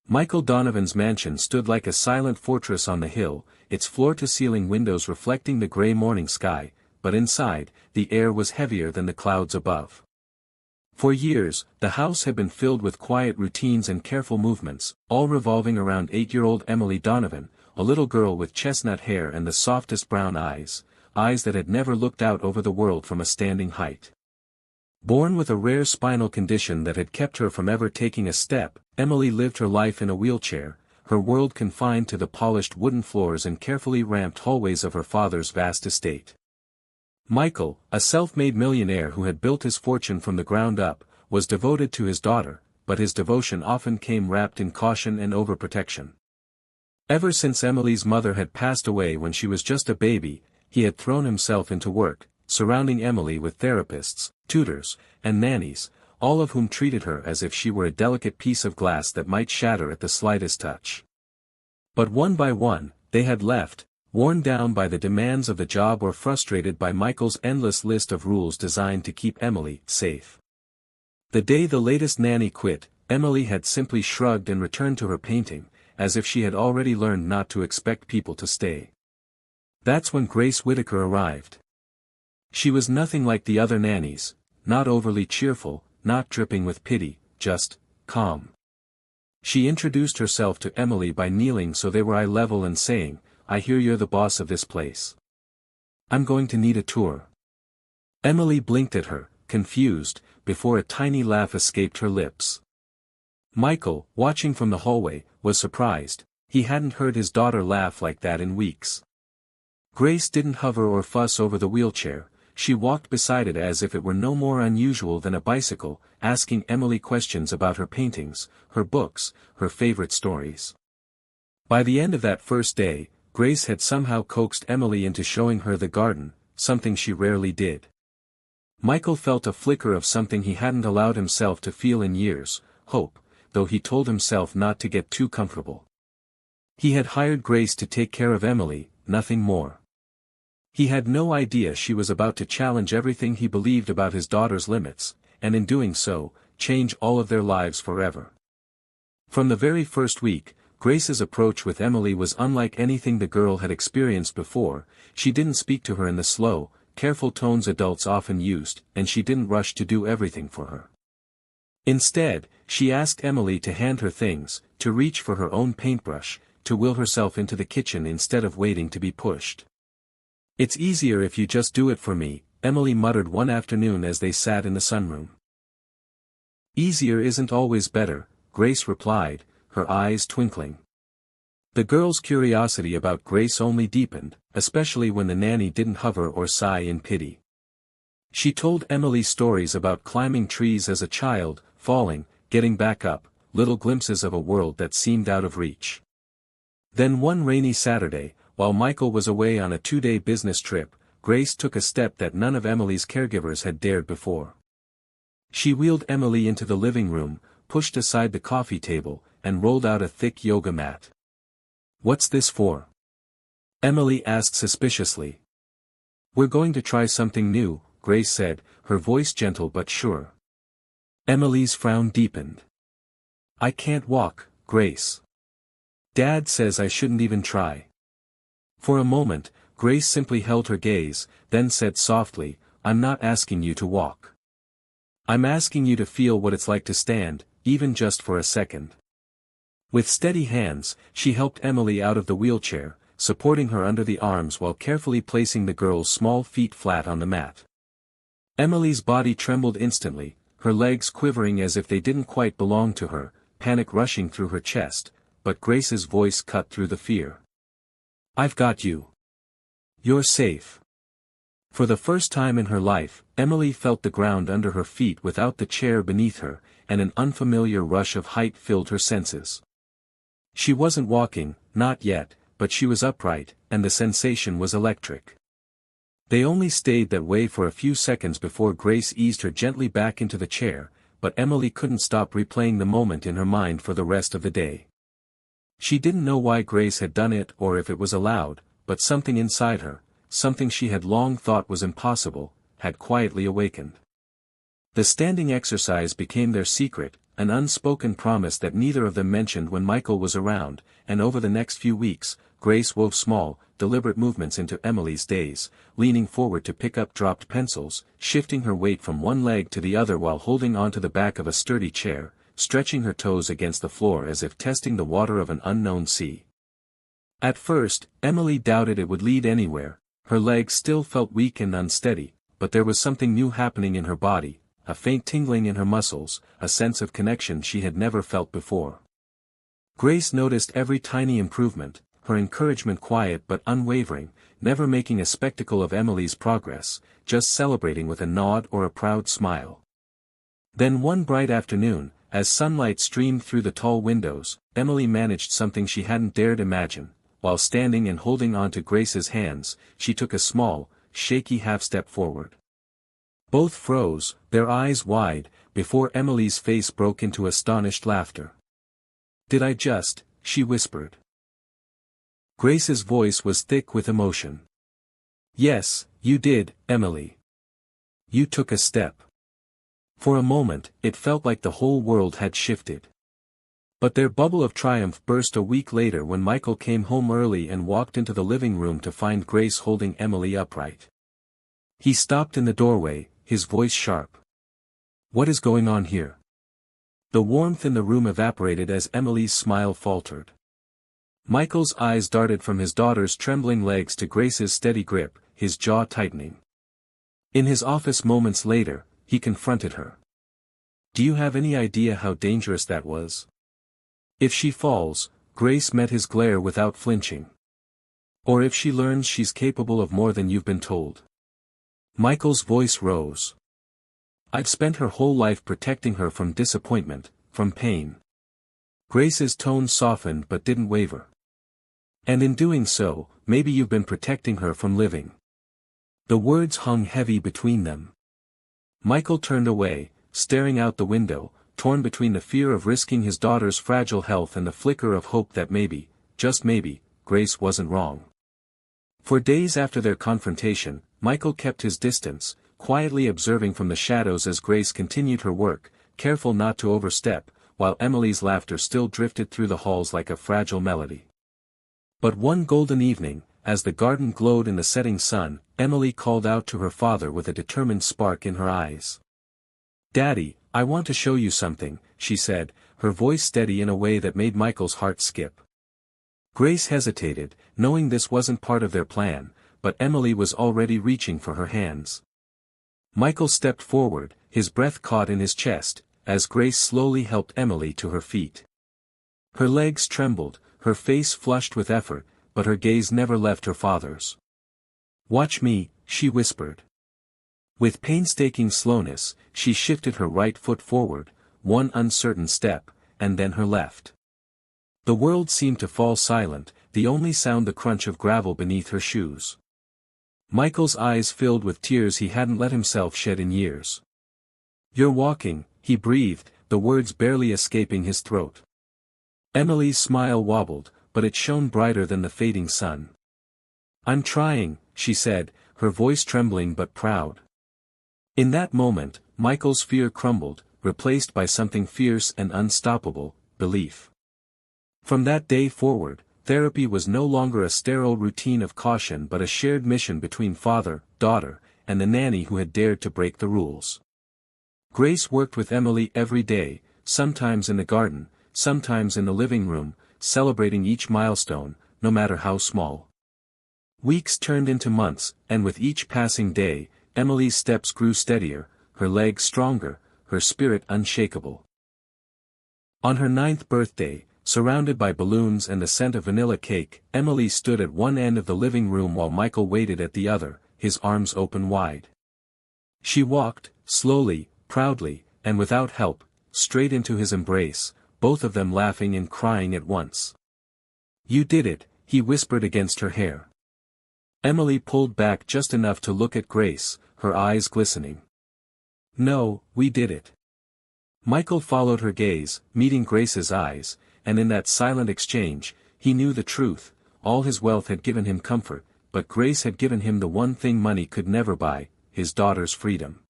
Michael Donovan's mansion stood like a silent fortress on the hill, its floor-to-ceiling windows reflecting the gray morning sky, but inside, the air was heavier than the clouds above. For years, the house had been filled with quiet routines and careful movements, all revolving around 8-year-old Emily Donovan, a little girl with chestnut hair and the softest brown eyes that had never looked out over the world from a standing height. Born with a rare spinal condition that had kept her from ever taking a step, Emily lived her life in a wheelchair, her world confined to the polished wooden floors and carefully ramped hallways of her father's vast estate. Michael, a self-made millionaire who had built his fortune from the ground up, was devoted to his daughter, but his devotion often came wrapped in caution and overprotection. Ever since Emily's mother had passed away when she was just a baby, he had thrown himself into work, surrounding Emily with therapists, tutors, and nannies, all of whom treated her as if she were a delicate piece of glass that might shatter at the slightest touch. But one by one, they had left, worn down by the demands of the job or frustrated by Michael's endless list of rules designed to keep Emily safe. The day the latest nanny quit, Emily had simply shrugged and returned to her painting, as if she had already learned not to expect people to stay. That's when Grace Whitaker arrived. She was nothing like the other nannies, not overly cheerful, not dripping with pity, just calm. She introduced herself to Emily by kneeling so they were eye level and saying, "I hear you're the boss of this place. I'm going to need a tour." Emily blinked at her, confused, before a tiny laugh escaped her lips. Michael, watching from the hallway, was surprised. He hadn't heard his daughter laugh like that in weeks. Grace didn't hover or fuss over the wheelchair, she walked beside it as if it were no more unusual than a bicycle, asking Emily questions about her paintings, her books, her favorite stories. By the end of that first day, Grace had somehow coaxed Emily into showing her the garden, something she rarely did. Michael felt a flicker of something he hadn't allowed himself to feel in years, hope, though he told himself not to get too comfortable. He had hired Grace to take care of Emily, nothing more. He had no idea she was about to challenge everything he believed about his daughter's limits, and in doing so, change all of their lives forever. From the very first week, Grace's approach with Emily was unlike anything the girl had experienced before. She didn't speak to her in the slow, careful tones adults often used, and she didn't rush to do everything for her. Instead, she asked Emily to hand her things, to reach for her own paintbrush, to will herself into the kitchen instead of waiting to be pushed. "It's easier if you just do it for me," Emily muttered one afternoon as they sat in the sunroom. "Easier isn't always better," Grace replied, her eyes twinkling. The girl's curiosity about Grace only deepened, especially when the nanny didn't hover or sigh in pity. She told Emily stories about climbing trees as a child, falling, getting back up, little glimpses of a world that seemed out of reach. Then one rainy Saturday, while Michael was away on a 2-day business trip, Grace took a step that none of Emily's caregivers had dared before. She wheeled Emily into the living room, pushed aside the coffee table, and rolled out a thick yoga mat. "What's this for?" Emily asked suspiciously. "We're going to try something new," Grace said, her voice gentle but sure. Emily's frown deepened. "I can't walk, Grace. Dad says I shouldn't even try." For a moment, Grace simply held her gaze, then said softly, "I'm not asking you to walk. I'm asking you to feel what it's like to stand, even just for a second." With steady hands, she helped Emily out of the wheelchair, supporting her under the arms while carefully placing the girl's small feet flat on the mat. Emily's body trembled instantly, her legs quivering as if they didn't quite belong to her, panic rushing through her chest, but Grace's voice cut through the fear. "I've got you. You're safe." For the first time in her life, Emily felt the ground under her feet without the chair beneath her, and an unfamiliar rush of height filled her senses. She wasn't walking, not yet, but she was upright, and the sensation was electric. They only stayed that way for a few seconds before Grace eased her gently back into the chair, but Emily couldn't stop replaying the moment in her mind for the rest of the day. She didn't know why Grace had done it or if it was allowed, but something inside her, something she had long thought was impossible, had quietly awakened. The standing exercise became their secret, an unspoken promise that neither of them mentioned when Michael was around, and over the next few weeks, Grace wove small, deliberate movements into Emily's days, leaning forward to pick up dropped pencils, shifting her weight from one leg to the other while holding onto the back of a sturdy chair, stretching her toes against the floor as if testing the water of an unknown sea. At first, Emily doubted it would lead anywhere. Her legs still felt weak and unsteady, but there was something new happening in her body, a faint tingling in her muscles, a sense of connection she had never felt before. Grace noticed every tiny improvement, her encouragement quiet but unwavering, never making a spectacle of Emily's progress, just celebrating with a nod or a proud smile. Then one bright afternoon, as sunlight streamed through the tall windows, Emily managed something she hadn't dared imagine. While standing and holding on to Grace's hands, she took a small, shaky half-step forward. Both froze, their eyes wide, before Emily's face broke into astonished laughter. "Did I just?" she whispered. Grace's voice was thick with emotion. "Yes, you did, Emily. You took a step." For a moment, it felt like the whole world had shifted. But their bubble of triumph burst a week later when Michael came home early and walked into the living room to find Grace holding Emily upright. He stopped in the doorway, his voice sharp. "What is going on here?" The warmth in the room evaporated as Emily's smile faltered. Michael's eyes darted from his daughter's trembling legs to Grace's steady grip, his jaw tightening. In his office moments later, he confronted her. "Do you have any idea how dangerous that was? If she falls," Grace met his glare without flinching. "Or if she learns she's capable of more than you've been told." Michael's voice rose. "I've spent her whole life protecting her from disappointment, from pain." Grace's tone softened but didn't waver. "And in doing so, maybe you've been protecting her from living." The words hung heavy between them. Michael turned away, staring out the window, torn between the fear of risking his daughter's fragile health and the flicker of hope that maybe, just maybe, Grace wasn't wrong. For days after their confrontation, Michael kept his distance, quietly observing from the shadows as Grace continued her work, careful not to overstep, while Emily's laughter still drifted through the halls like a fragile melody. But one golden evening, as the garden glowed in the setting sun, Emily called out to her father with a determined spark in her eyes. "Daddy, I want to show you something," she said, her voice steady in a way that made Michael's heart skip. Grace hesitated, knowing this wasn't part of their plan, but Emily was already reaching for her hands. Michael stepped forward, his breath caught in his chest, as Grace slowly helped Emily to her feet. Her legs trembled, her face flushed with effort, but her gaze never left her father's. "Watch me," she whispered. With painstaking slowness, she shifted her right foot forward, one uncertain step, and then her left. The world seemed to fall silent, the only sound the crunch of gravel beneath her shoes. Michael's eyes filled with tears he hadn't let himself shed in years. "You're walking," he breathed, the words barely escaping his throat. Emily's smile wobbled, but it shone brighter than the fading sun. "I'm trying," she said, her voice trembling but proud. In that moment, Michael's fear crumbled, replaced by something fierce and unstoppable, belief. From that day forward, therapy was no longer a sterile routine of caution but a shared mission between father, daughter, and the nanny who had dared to break the rules. Grace worked with Emily every day, sometimes in the garden, sometimes in the living room, celebrating each milestone, no matter how small. Weeks turned into months, and with each passing day, Emily's steps grew steadier, her legs stronger, her spirit unshakable. On her 9th birthday, surrounded by balloons and the scent of vanilla cake, Emily stood at one end of the living room while Michael waited at the other, his arms open wide. She walked, slowly, proudly, and without help, straight into his embrace, both of them laughing and crying at once. "You did it," he whispered against her hair. Emily pulled back just enough to look at Grace, her eyes glistening. "No, we did it." Michael followed her gaze, meeting Grace's eyes, and in that silent exchange, he knew the truth. All his wealth had given him comfort, but Grace had given him the one thing money could never buy, his daughter's freedom.